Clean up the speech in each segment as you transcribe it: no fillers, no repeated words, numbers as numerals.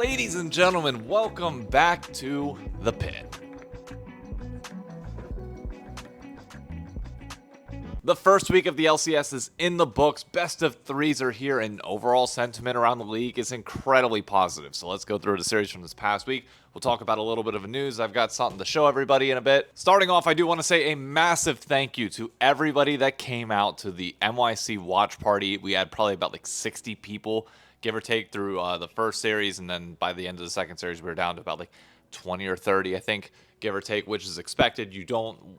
Ladies and gentlemen, welcome back to The Pit. The first week of the LCS is in the books, best of threes are here, and overall sentiment around the league is incredibly positive. So let's go through the series from this past week. We'll talk about a little bit of news. I've got something to show everybody in a bit. Starting off, I do want to say a massive thank you to everybody that came out to the NYC Watch Party. We had probably about like 60 people, give or take, through the first series, and then by the end of the second series, we were down to about like 20 or 30, I think, give or take, which is expected.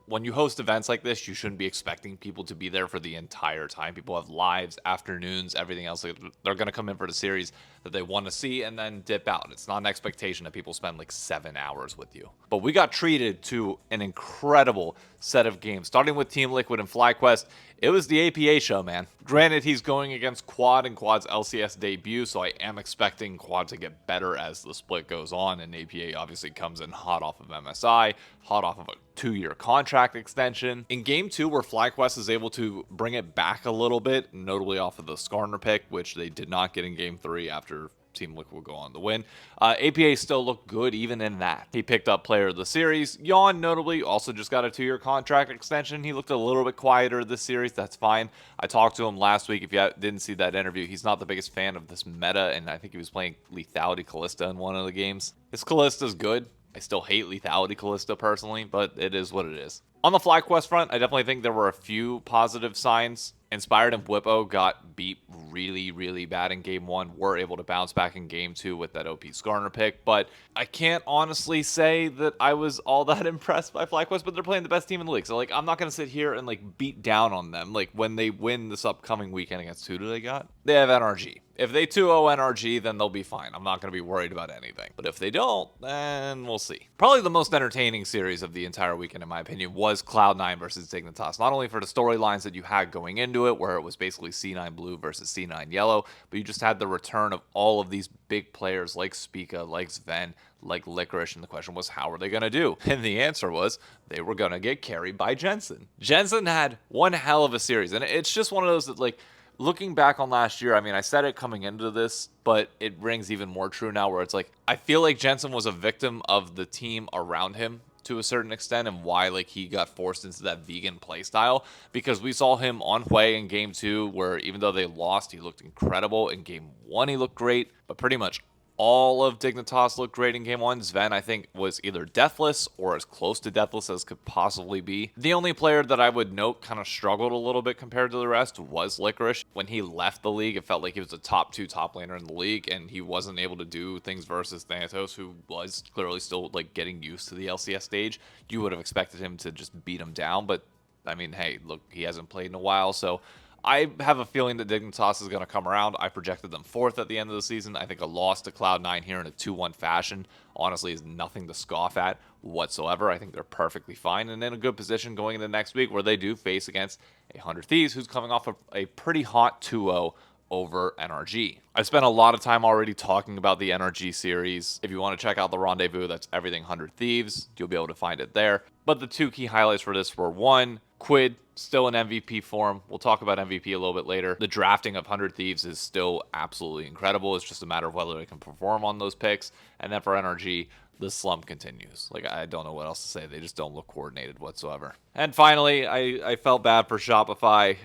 When you host events like this, you shouldn't be expecting people to be there for the entire time. People have lives, afternoons, everything else. They're going to come in for the series that they want to see and then dip out. It's not an expectation that people spend like 7 hours with you. But we got treated to an incredible set of games, starting with Team Liquid and FlyQuest. It was the APA show, man. Granted, he's going against Quad and Quad's LCS debut, so I am expecting Quad to get better as the split goes on, and APA obviously comes in hot off of MSI, hot off of a 2-year contract extension. In Game 2, where FlyQuest is able to bring it back a little bit, notably off of the Skarner pick, which they did not get in Game 3 after Team Liquid will go on to win. APA still looked good even in that. He picked up player of the series. Yawn, notably, also just got a 2-year contract extension. He looked a little bit quieter this series. That's fine. I talked to him last week. If you didn't see that interview, he's not the biggest fan of this meta, and I think he was playing Lethality Callista in one of the games. His Callista's good. I still hate Lethality Callista personally, but it is what it is. On the FlyQuest front, I definitely think there were a few positive signs. Inspired and Whippo got beat really, really bad in Game 1. Were able to bounce back in Game 2 with that OP Skarner pick. But I can't honestly say that I was all that impressed by FlyQuest, but they're playing the best team in the league. So, I'm not going to sit here and, beat down on them. When they win this upcoming weekend against who do they got? They have NRG. If they 2-0 NRG, then they'll be fine. I'm not going to be worried about anything. But if they don't, then we'll see. Probably the most entertaining series of the entire weekend, in my opinion, was Cloud9 versus Dignitas. Not only for the storylines that you had going into it, where it was basically C9 Blue versus C9 Yellow, but you just had the return of all of these big players like Spica, like Sven, like Licorice, and the question was, how are they going to do? And the answer was, they were going to get carried by Jensen. Jensen had one hell of a series, and it's just one of those that, looking back on last year, I said it coming into this, but it rings even more true now, where it's I feel like Jensen was a victim of the team around him to a certain extent, and why he got forced into that vegan play style, because we saw him on Hwei in Game 2, where even though they lost, he looked incredible. In Game 1, he looked great, but pretty much all of Dignitas looked great in Game 1. Sven, I think, was either deathless or as close to deathless as could possibly be. The only player that I would note kind of struggled a little bit compared to the rest was Licorice. When he left the league, it felt like he was a top 2 top laner in the league, and he wasn't able to do things versus Thanatos, who was clearly still getting used to the LCS stage. You would have expected him to just beat him down, but hey, look, he hasn't played in a while, so I have a feeling that Dignitas is going to come around. I projected them 4th at the end of the season. I think a loss to Cloud9 here in a 2-1 fashion, honestly, is nothing to scoff at whatsoever. I think they're perfectly fine and in a good position going into next week, where they do face against 100 Thieves, who's coming off of a pretty hot 2-0 over NRG. I've spent a lot of time already talking about the NRG series. If you want to check out the Rendezvous, that's everything 100 Thieves. You'll be able to find it there. But the 2 key highlights for this were, 1, Quid, still in MVP form. We'll talk about MVP a little bit later. The drafting of 100 Thieves is still absolutely incredible. It's just a matter of whether they can perform on those picks. And then for NRG, the slump continues. I don't know what else to say. They just don't look coordinated whatsoever. And finally, I felt bad for Shopify,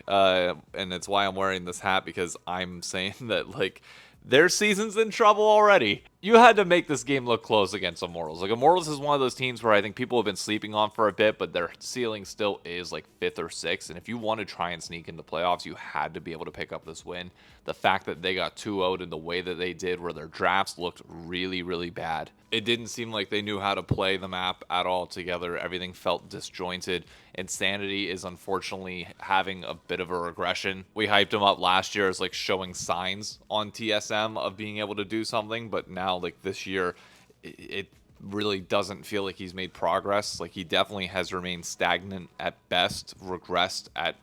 and it's why I'm wearing this hat, because I'm saying that, their season's in trouble already. You had to make this game look close against Immortals. Immortals is one of those teams where I think people have been sleeping on for a bit, but their ceiling still is 5th or 6th. And if you want to try and sneak into playoffs, you had to be able to pick up this win. The fact that they got 2-0'd in the way that they did, where their drafts looked really, really bad. It didn't seem like they knew how to play the map at all together. Everything felt disjointed. Insanity is unfortunately having a bit of a regression. We hyped him up last year as showing signs on TSM of being able to do something, but now this year it really doesn't feel like he's made progress. He definitely has remained stagnant at best, regressed at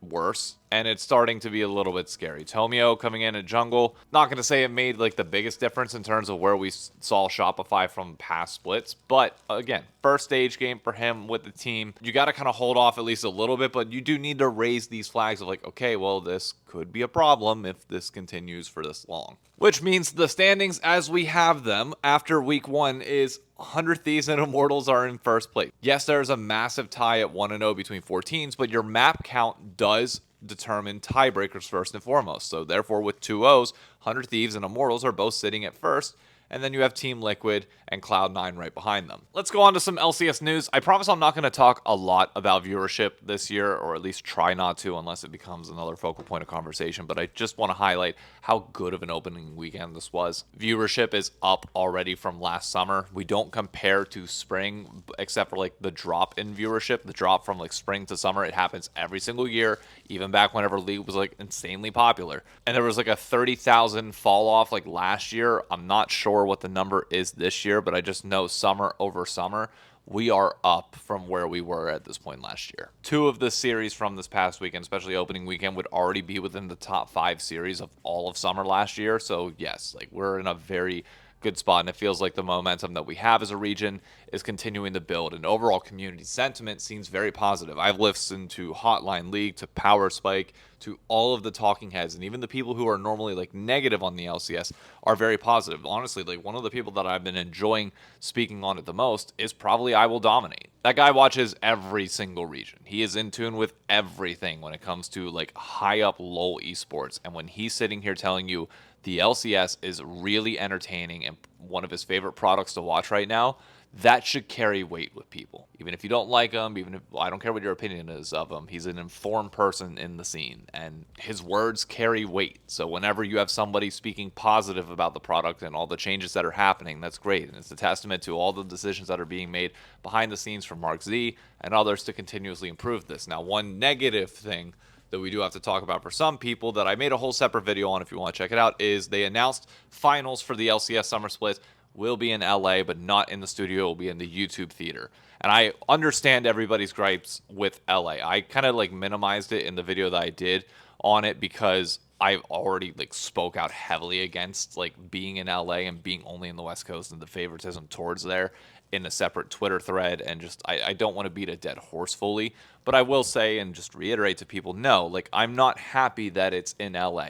worse. and it's starting to be a little bit scary. Tomio coming in at jungle, not going to say it made like the biggest difference in terms of where we saw Shopify from past splits, but again, first stage game for him with the team. You got to kind of hold off at least a little bit, but you do need to raise these flags of like, okay, well, this could be a problem if this continues for this long. Which means the standings as we have them after week 1 is 100 Thieves and Immortals are in first place. Yes, there's a massive tie at 1-0 between 4 teams, but your map count does determine tiebreakers first and foremost. So therefore, with 2 O's, 100 Thieves and Immortals are both sitting at first, and then you have Team Liquid and Cloud9 right behind them. Let's go on to some LCS news. I promise I'm not going to talk a lot about viewership this year, or at least try not to unless it becomes another focal point of conversation, but I just want to highlight how good of an opening weekend this was. Viewership is up already from last summer. We don't compare to spring, except for like the drop in viewership. The drop from like spring to summer, it happens every single year, even back whenever League was like insanely popular. And there was like a 30,000 fall off like last year. I'm not sure what the number is this year, but I just know summer over summer, we are up from where we were at this point last year. 2 of the series from this past weekend, especially opening weekend, would already be within the top 5 series of all of summer last year. So yes, like we're in a very good spot, and it feels like the momentum that we have as a region is continuing to build, and overall community sentiment seems very positive. I've listened to Hotline League, to Power Spike, to all of the talking heads, and even the people who are normally like negative on the LCS are very positive. Honestly, like one of the people that I've been enjoying speaking on it the most is probably I Will Dominate. That guy watches every single region. He is in tune with everything when it comes to like high up LoL esports, and when he's sitting here telling you the LCS is really entertaining and one of his favorite products to watch right now, that should carry weight with people. Even if you don't like him, even if I don't care what your opinion is of him, he's an informed person in the scene, and his words carry weight. So whenever you have somebody speaking positive about the product and all the changes that are happening, that's great. And it's a testament to all the decisions that are being made behind the scenes from Mark Z and others to continuously improve this. Now, one negative thing that we do have to talk about for some people that I made a whole separate video on if you want to check it out is they announced finals for the LCS Summer Split will be in LA, but not in the studio. It will be in the YouTube theater. And I understand everybody's gripes with LA. I kind of like minimized it in the video that I did on it because I've already like spoke out heavily against like being in LA and being only in the West Coast and the favoritism towards there in a separate Twitter thread, and just I don't want to beat a dead horse fully, but I will say and just reiterate to people, no, like I'm not happy that it's in LA,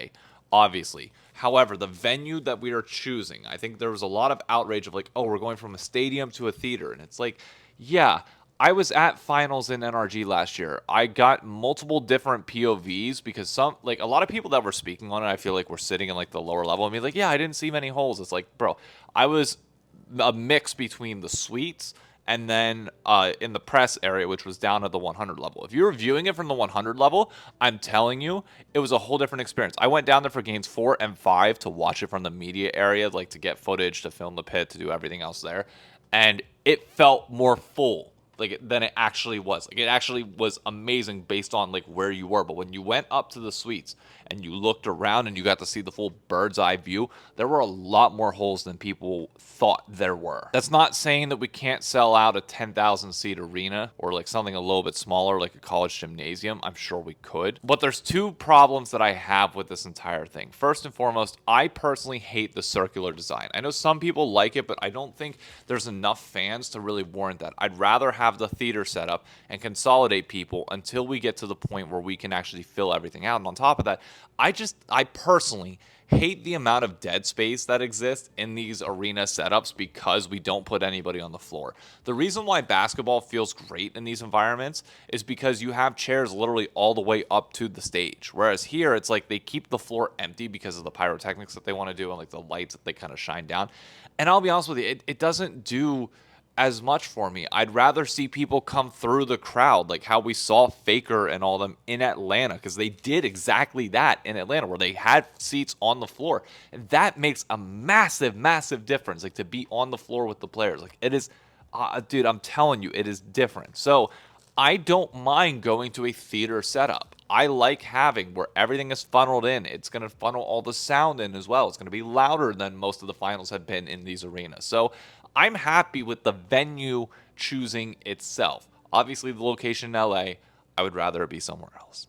obviously. However, the venue that we are choosing, I think there was a lot of outrage of like, oh, we're going from a stadium to a theater, and it's like, yeah, I was at finals in NRG last year. I got multiple different POVs because some, like a lot of people that were speaking on it, I feel like were sitting in like the lower level. I mean, like, yeah, I didn't see many holes. It's like, bro, I was a mix between the suites and then in the press area, which was down at the 100 level. If you were viewing it from the 100 level, I'm telling you, it was a whole different experience. I went down there for games 4 and 5 to watch it from the media area, like to get footage, to film the pit, to do everything else there. And it felt more full than it actually was. Like it actually was amazing based on like where you were. But when you went up to the suites and you looked around and you got to see the full bird's eye view, there were a lot more holes than people thought there were. That's not saying that we can't sell out a 10,000 seat arena or like something a little bit smaller like a college gymnasium. I'm sure we could. But there's 2 problems that I have with this entire thing. First and foremost, I personally hate the circular design. I know some people like it, but I don't think there's enough fans to really warrant that. I'd rather have the theater set up and consolidate people until we get to the point where we can actually fill everything out. And on top of that, I personally hate the amount of dead space that exists in these arena setups because we don't put anybody on the floor. The reason why basketball feels great in these environments is because you have chairs literally all the way up to the stage. Whereas here, it's like they keep the floor empty because of the pyrotechnics that they want to do and like the lights that they kind of shine down. And I'll be honest with you, it doesn't do as much for me. I'd rather see people come through the crowd, like how we saw Faker and all them in Atlanta, because they did exactly that in Atlanta, where they had seats on the floor, and that makes a massive, massive difference. Like to be on the floor with the players, like it is, dude. I'm telling you, it is different. So I don't mind going to a theater setup. I like having where everything is funneled in. It's going to funnel all the sound in as well. It's going to be louder than most of the finals have been in these arenas. So I'm happy with the venue choosing itself. Obviously, the location in LA, I would rather it be somewhere else.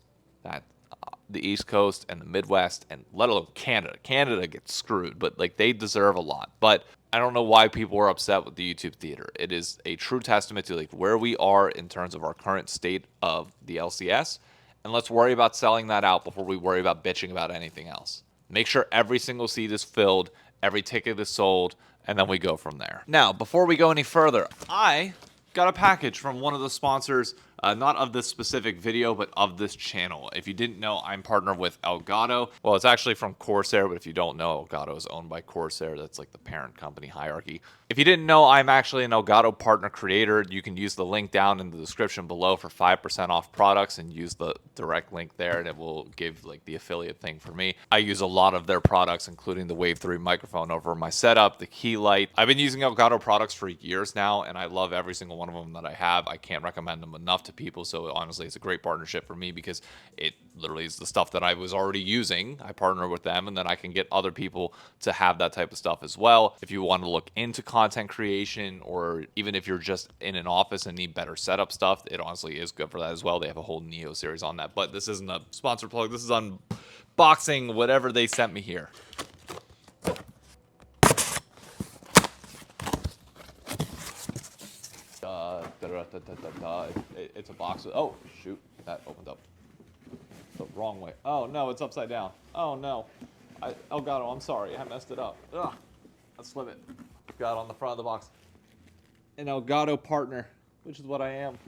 the East Coast and the Midwest, and let alone Canada. Canada gets screwed, but like they deserve a lot. But I don't know why people are upset with the YouTube theater. It is a true testament to like where we are in terms of our current state of the LCS. And let's worry about selling that out before we worry about bitching about anything else. Make sure every single seat is filled, every ticket is sold, and then we go from there. Now, before we go any further, I got a package from one of the sponsors, not of this specific video, but of this channel. If you didn't know, I'm partnered with Elgato. Well, it's actually from Corsair, but if you don't know, Elgato is owned by Corsair. That's like the parent company hierarchy. If you didn't know, I'm actually an Elgato partner creator. You can use the link down in the description below for 5% off products and use the direct link there, and it will give like the affiliate thing for me. I use a lot of their products, including the Wave 3 microphone over my setup, the key light. I've been using Elgato products for years now, and I love every single one of them that I have. I can't recommend them enough to people, so honestly, it's a great partnership for me because it literally is the stuff that I was already using. I partner with them, and then I can get other people to have that type of stuff as well. If you want to look into content creation, or even if you're just in an office and need better setup stuff, it honestly is good for that as well. They have a whole Neo series on that, but this isn't a sponsored plug. This is unboxing whatever they sent me here. It's a box. Oh, shoot. That opened up the wrong way. Oh, no, it's upside down. Oh, no. Elgato, I'm sorry. I messed it up. Ugh. Let's flip it. Got on the front of the box. An Elgato partner, which is what I am.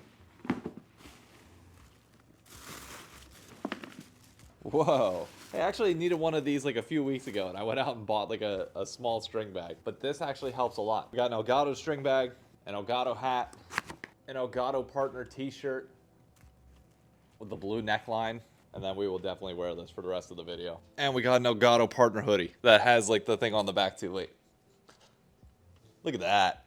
Whoa. I actually needed one of these like a few weeks ago, and I went out and bought like a small string bag. But this actually helps a lot. We got an Elgato string bag, an Elgato hat, an Elgato partner t-shirt with the blue neckline, and then we will definitely wear this for the rest of the video. And we got an Elgato partner hoodie that has like the thing on the back too. Wait. Look at that.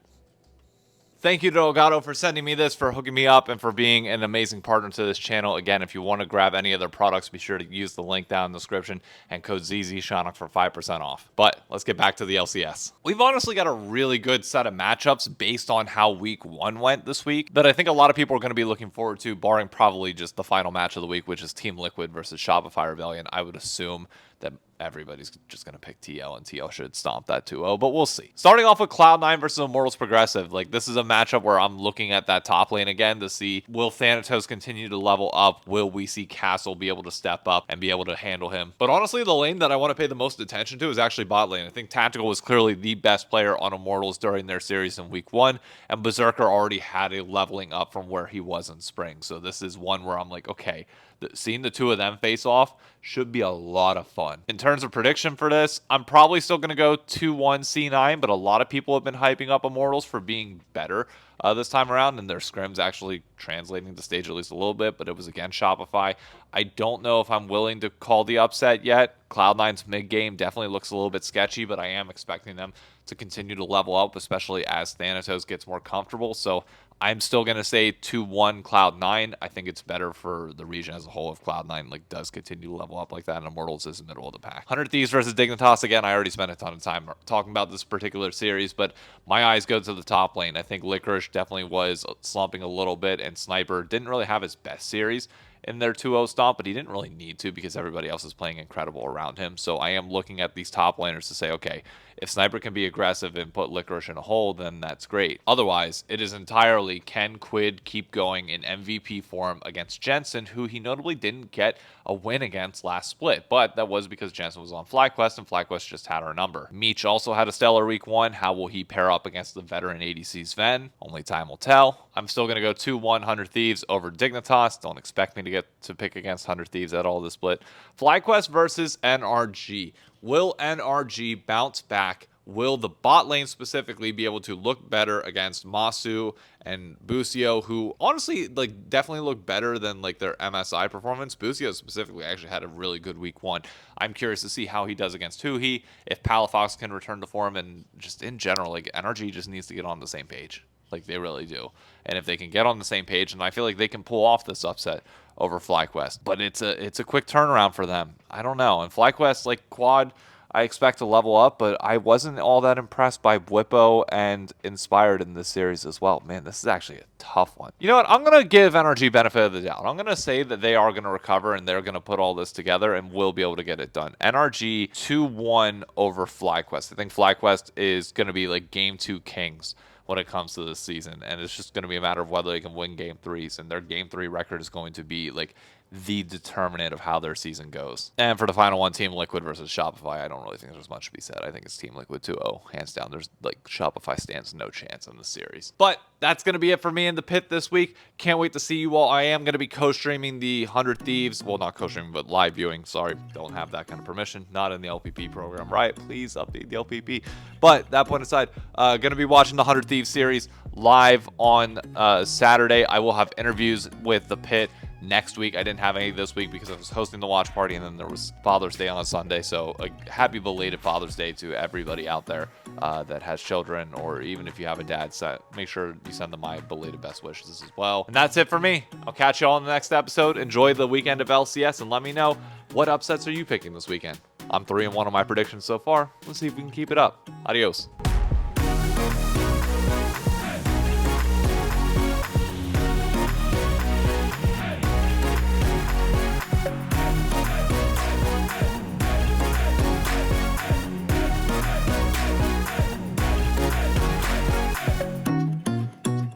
Thank you to Elgato for sending me this, for hooking me up, and for being an amazing partner to this channel. Again, if you want to grab any of their products, be sure to use the link down in the description and code ZZShonok for 5% off. But let's get back to the LCS. We've honestly got a really good set of matchups based on how week 1 went this week that I think a lot of people are going to be looking forward to, barring probably just the final match of the week, which is Team Liquid versus Shopify Rebellion. I would assume that everybody's just going to pick TL, and TL should stomp that 2-0, but we'll see. Starting off with Cloud9 versus Immortals Progressive. Like, this is a matchup where I'm looking at that top lane again to see, will Thanatos continue to level up? Will we see Castle be able to step up and be able to handle him? But honestly, the lane that I want to pay the most attention to is actually bot lane. I think Tactical was clearly the best player on Immortals during their series in week 1, and Berserker already had a leveling up from where he was in spring. So this is one where I'm like, okay, seeing the two of them face off should be a lot of fun. In terms of prediction for this, I'm probably still going to go 2-1 C9, but a lot of people have been hyping up Immortals for being better this time around, and their scrims actually translating the stage at least a little bit, but it was against Shopify. I don't know if I'm willing to call the upset yet. Cloud9's mid-game definitely looks a little bit sketchy, but I am expecting them to continue to level up, especially as Thanatos gets more comfortable. So I'm still going to say 2-1 Cloud9. I think it's better for the region as a whole if Cloud9 like does continue to level up like that, and Immortals is in the middle of the pack. 100 Thieves versus Dignitas. Again, I already spent a ton of time talking about this particular series, but my eyes go to the top lane. I think Licorice definitely was slumping a little bit, and Sniper didn't really have his best series in their 2-0 stomp, but he didn't really need to because everybody else is playing incredible around him. So I am looking at these top laners to say, okay, if Sniper can be aggressive and put Licorice in a hole, then that's great. Otherwise, it is entirely, can Quid keep going in MVP form against Jensen, who he notably didn't get a win against last split, but that was because Jensen was on FlyQuest, and FlyQuest just had her number. Meech also had a stellar week 1. How will he pair up against the veteran ADC Sven? Only time will tell. I'm still going to go 2-1 100 Thieves over Dignitas. Don't expect me to get to pick against 100 Thieves at all this split. FlyQuest versus NRG. Will NRG bounce back? Will the bot lane specifically be able to look better against Masu and Busio, who honestly like definitely look better than like their MSI performance? Busio specifically actually had a really good week 1. I'm curious to see how he does against Huhi, if Palafox can return to form, and just in general, like NRG just needs to get on the same page. Like they really do. And if they can get on the same page, and I feel like they can pull off this upset over FlyQuest, but it's a quick turnaround for them. I don't know. And FlyQuest, like Quad, I expect to level up, but I wasn't all that impressed by Whippo and Inspired in this series as well. Man, this is actually a tough one. You know what? I'm going to give NRG benefit of the doubt. I'm going to say that they are going to recover and they're going to put all this together and will be able to get it done. NRG 2-1 over FlyQuest. I think FlyQuest is going to be like Game 2 Kings when it comes to this season, and it's just going to be a matter of whether they can win Game 3s, and their Game 3 record is going to be like the determinant of how their season goes. And for the final one, Team Liquid versus Shopify, I don't really think there's much to be said. I think it's Team Liquid 2-0, hands down. There's like Shopify stands no chance in the series. But that's going to be it for me in the pit this week. Can't wait to see you all. I am going to be co-streaming the 100 Thieves. Well, not co-streaming, but live viewing. Sorry, don't have that kind of permission. Not in the LPP program, right? Please update the LPP. But that point aside, going to be watching the 100 Thieves series live on Saturday. I will have interviews with the pit next week. I didn't have any this week because I was hosting the watch party, and then there was Father's Day on a Sunday. So a happy belated Father's Day to everybody out there that has children, or even if you have a dad, make sure you send them my belated best wishes as well. And that's it for me. I'll catch you all in the next episode. Enjoy the weekend of LCS and let me know what upsets are you picking this weekend. I'm 3-1 on my predictions so far. Let's see if we can keep it up. Adios.